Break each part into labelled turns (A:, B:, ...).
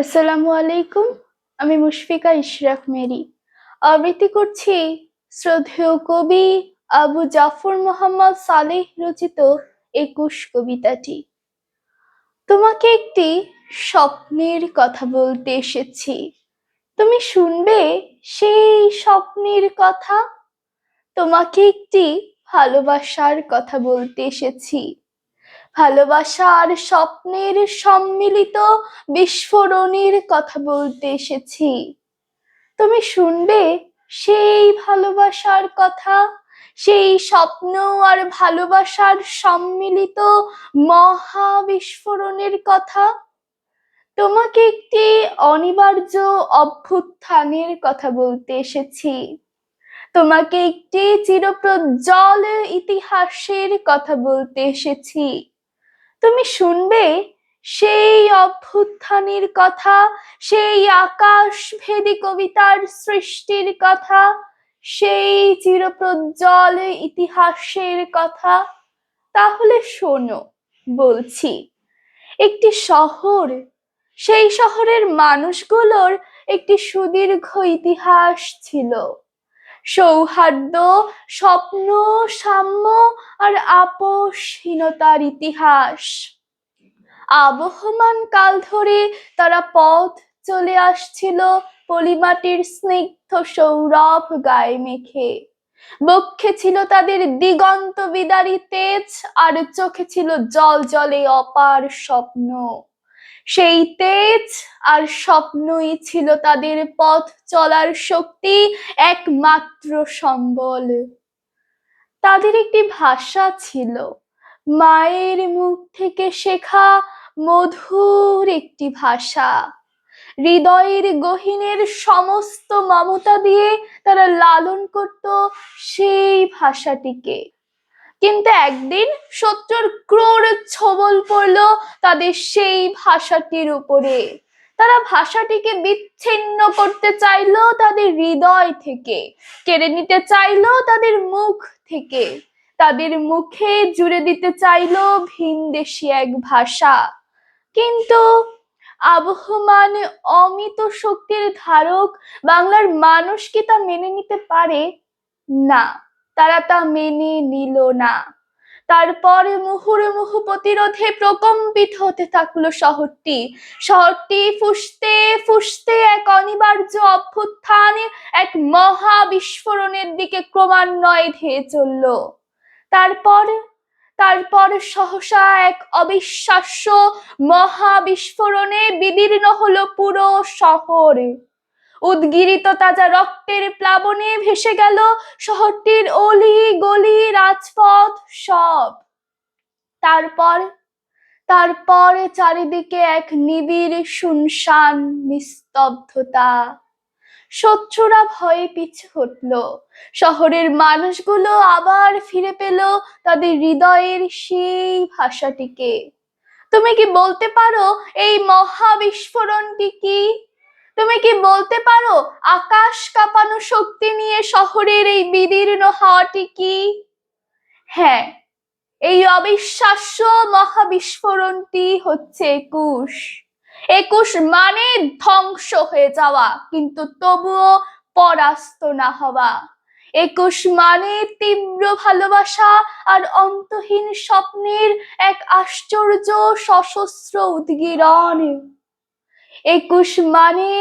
A: আসসালামু আলাইকুম। আমি মুশফিকা ইশরাক মেরি আবৃত্তি করছি শ্রদ্ধেয় কবি আবু জাফর মোহাম্মদ সালেহ রচিত ২১ কবিতাটি। তোমাকে একটি স্বপ্নের কথা বলতে এসেছি, তুমি শুনবে সেই স্বপ্নের কথা। তোমাকে একটি ভালোবাসার কথা বলতে এসেছি, ভালোবাসা আর স্বপ্নের সম্মিলিত বিস্ফোরণের কথা বলতে এসেছি। তুমি শুনবে সেই ভালোবাসার কথা, সেই স্বপ্ন আর ভালোবাসার সম্মিলিত মহা বিস্ফোরণের কথা। তোমাকে একটি অনিবার্য অভ্যুত্থানের কথা বলতে এসেছি, তোমাকে একটি চিরপ্রজ্জ্বল ইতিহাসের কথা বলতে এসেছি। তুমি শুনবে সেই অভ্যুত্থানের কথা, সেই আকাশভেদী কবিতার সৃষ্টির কথা, সেই চিরপ্রজ্জ্বল ইতিহাসের কথা। তাহলে শোনো, বলছি। একটি শহর, সেই শহরের মানুষগুলোর একটি সুদীর্ঘ ইতিহাস ছিল। সৌহার্দ্য, স্বপ্ন, সাম্য আর আপোষহীনতার ইতিহাস। আবহমান কাল ধরে তারা পথ চলে আসছিল পলিমাটির স্নিগ্ধ সৌরভ গায়ে মেখে। বক্ষে ছিল তাদের দিগন্ত বিদারী তেজ, আর চোখে ছিল জল জলে অপার স্বপ্ন। সেই তেজ আর স্বপ্নই ছিল তাদের পথ চলার শক্তি, একমাত্র সম্বল। তাদের একটি ভাষা ছিল, মায়ের মুখ থেকে শেখা মধুর একটি ভাষা। হৃদয়ের গহীনের সমস্ত মমতা দিয়ে তারা লালন করত সেই ভাষাটিকে। কিন্তু একদিন শত্রুর ক্রূর ছোবল পড়ল তাদের সেই ভাষাটির উপরে। তারা ভাষাটিকে বিচ্ছিন্ন করতে চাইলো তাদের হৃদয় থেকে, কেড়ে নিতে চাইলো তাদের মুখ থেকে, তাদের মুখে জুড়ে দিতে চাইলো ভিনদেশী এক ভাষা। কিন্তু আবহমান অমিত শক্তির ধারক বাংলার মানুষ কি তা মেনে নিতে পারে? না, তারা তা মেনে নিল না। তারপরে মুহুর্মুহু প্রতিরোধে প্রকম্পিত হতে থাকলো শহরটি। শহরটি ফুঁসতে ফুঁসতে এক অনিবার্য অভ্যুত্থান, এক মহা বিস্ফোরণের দিকে ক্রমান্বয়ে ধেয়ে চলল। তারপর সহসা এক অবিশ্বাস্য মহা বিস্ফোরণে বিদীর্ণ হলো পুরো শহর। উদ্গিরিত তাজা রক্তের প্লাবনে ভেসে গেল শহরটির অলি গলি, রাজপথ সব। তারপর চারিদিকে এক নিবিড় শুনশান নিস্তব্ধতা। শত্রুরা ভয়ে পিছু হটল। শহরের মানুষগুলো আবার ফিরে পেল তাদের হৃদয়ের সেই ভাষাটিকে। তুমি কি বলতে পারো এই মহা বিস্ফোরণটি কি? তুমি কি বলতে পারো আকাশ কাঁপানো শক্তি নিয়ে শহরের এই বিদীর্ণ হাওয়াটি কি? হ্যাঁ, এই অবিশ্বাস্য মহাবিস্ফোরণটি হচ্ছে ২১। ২১ মানে ধ্বংস হয়ে যাওয়া, কিন্তু তবুও পরাস্ত না হওয়া। ২১ মানে তীব্র ভালোবাসা আর অন্তহীন স্বপ্নের এক আশ্চর্য সশস্ত্র উদ্গীরণ। ২১ মানে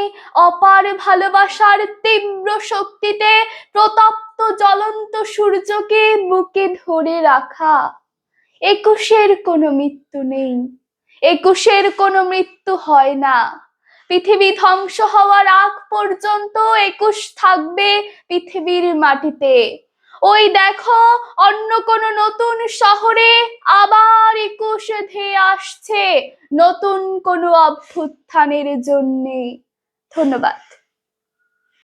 A: অপার ভালোবাসার তীব্র শক্তিতে প্রতপ্ত জ্বলন্ত সূর্যকে বুকে ধরে রাখা। ২১-এর কোনো মৃত্যু নেই, ২১-এর কোনো মৃত্যু হয় না। পৃথিবী ধ্বংস হওয়ার আগ পর্যন্ত ২১ থাকবে পৃথিবীর মাটিতে। ওই দেখো, অন্য কোনো নতুন শহরে আবার ২১ ধেয়ে আসছে নতুন কোনো অভ্যুত্থানের জন্যে। ধন্যবাদ।